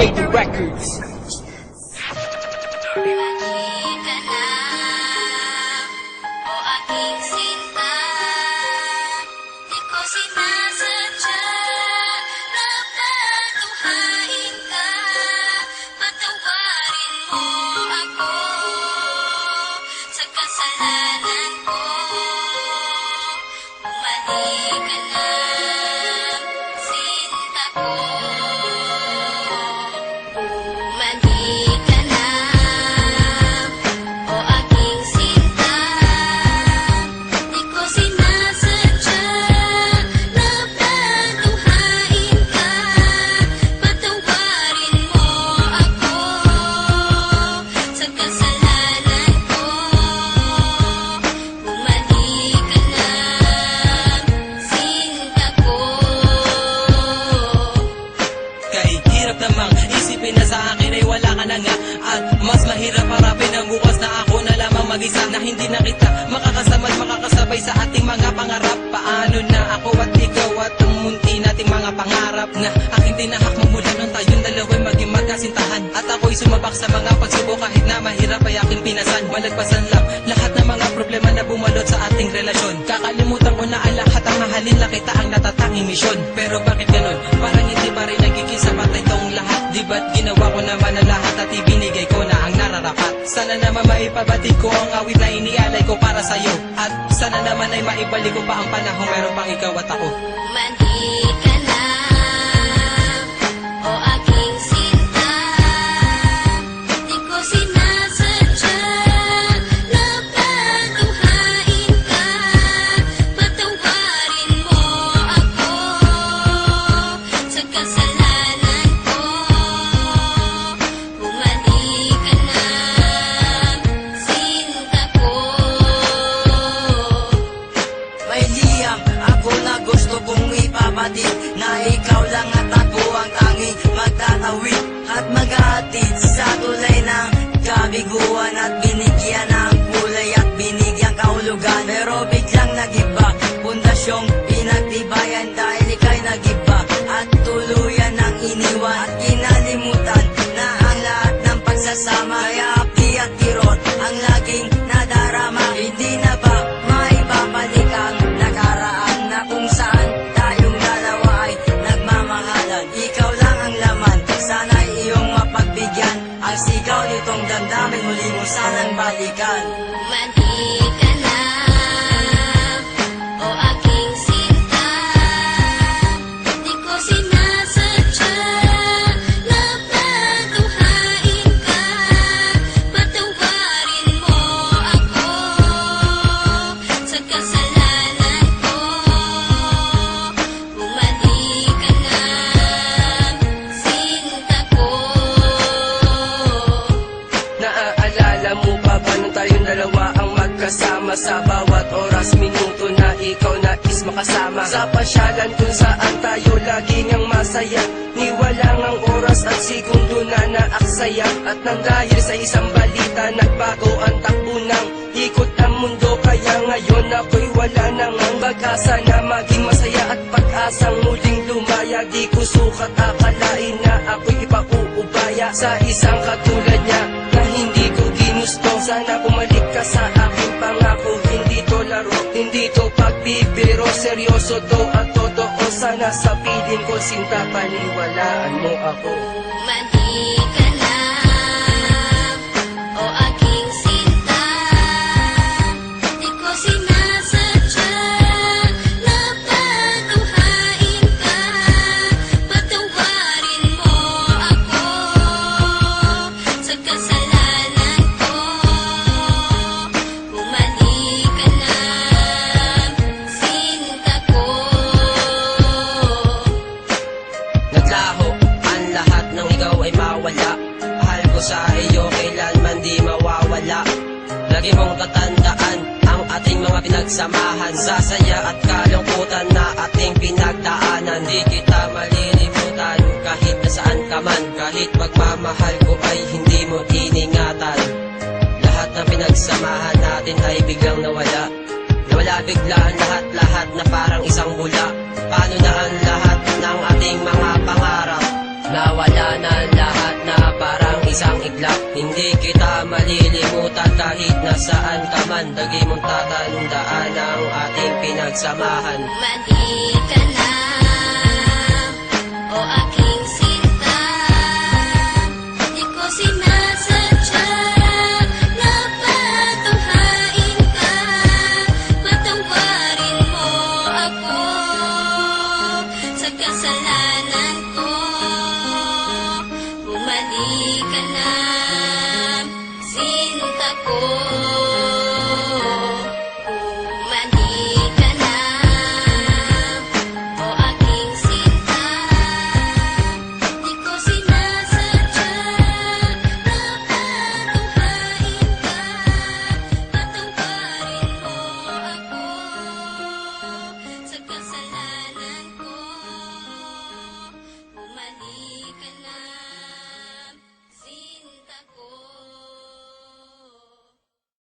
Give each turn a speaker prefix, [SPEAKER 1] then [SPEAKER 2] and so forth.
[SPEAKER 1] Baby Records.
[SPEAKER 2] At mas mahirap harapin ang bukas na ako na lamang mag-isa, na hindi na kita makakasama at makakasabay sa ating mga pangarap. Paano na ako at ikaw at ang munti nating mga pangarap na aking tinahak magmula nung tayong dalawa'y maging magkasintahan. At ako'y sumabak sa mga pagsubok kahit na mahirap ay aking pinasan. Malagpasan lang lahat ng mga problema na bumalot sa ating relasyon. Kakalimutan ko na ang lahat, ang mahalin lang kita ang natatanging misyon. Pero bakit ganon? Parang hindi pa rin nagiging sapat itong lahat. Di ba't ginawa ko naman ang lahat at ibinigay ko na ang nararapat? Sana naman maipabatid ko ang awit na inialay ko para sa'yo. At sana naman ay maibalik ko pa ang panahon meron pang ikaw at ako.
[SPEAKER 3] Mandi ka na, o aking sinta. Di ko sinasadya na paluhain ka. Patawarin mo ako sa kasalanan ko. Bumalik ka na, sinta ko.
[SPEAKER 4] May liyang ako na gusto kong ipabatid, na ikaw lang at ako ang tanging magtatawid at maghahatid sa tulay ng kabiguan at binigyan ng kulay at binigyan kahulugan. Pero biglang nagiba, pundasyong pinagtibayan dahil ika'y nagiba at tuluyan ng iniwan at kinalimutan na ang lahat ng pagsasama. Kaya api at kirot ang laging nadarama. Hindi na ba maibabalik ang nakaraan na kung saan tayong dalawa ay nagmamahalan? Ikaw lang ang laman, sana'y iyong mapagbigyan. Ang sigaw nitong damdamin muli mo sanang balikan.
[SPEAKER 3] Mandi ka na, o aking sinta. Di ko sinasadya na paluhain ka. Patawarin mo ako sa kasalanan ko. Bumalik ka na, sinta ko.
[SPEAKER 2] Naaalala mo pa ba nung tayong dalawa ang magkasama sa bawat oras, minuto na ikaw nais makasama? Sa pasyalan kung saan tayo laging ang masaya, niwalang ang oras at segundo na naaksaya. At nang dahil sa isang balita, nagbago ang takbo ng ikot ng mundo. Kaya ngayon ako'y wala nang ang pag-asa na maging masaya at pag-asang muling lumaya. Di ko sukat akalain na ako'y ipauubaya sa isang katulad niya na hindi ko ginusto. Sana bumalik ka sa aking pangako, hindi to laro, hindi to pagbibiro, seryoso to at totoo. Sana sa piling ko, sinta, paniwalaan mo ako.
[SPEAKER 3] Mandi ka na, o aking sinta. Di ko sinasadya na paluhain ka. Patawarin mo ako sa kasalanan ko. Bumalik ka na, sinta ko.
[SPEAKER 2] Naglaho ang lahat ng ikaw ay mawala. Mahal ko sa iyo kailanman di mawawala. Lagi mong tatandaan ang ating mga pinagsamahan, sa saya at kalungkutan na ating pinagdaanan. Di kita malilimutan kahit nasaan ka man, kahit magmamahal ko ay hindi mo iningatan. Lahat ng pinagsamahan natin ay biglang nawala. Nawala bigla ang lahat-lahat na parang isang bula. Paano na ang lahat ng ating mga pangarap? Nawala na ang lahat. isang iglap. Hindi kita malilimutan kahit nasaan ka man. Lagi mong tatandaan ang ating pinagsamahan.
[SPEAKER 3] Mali ka na.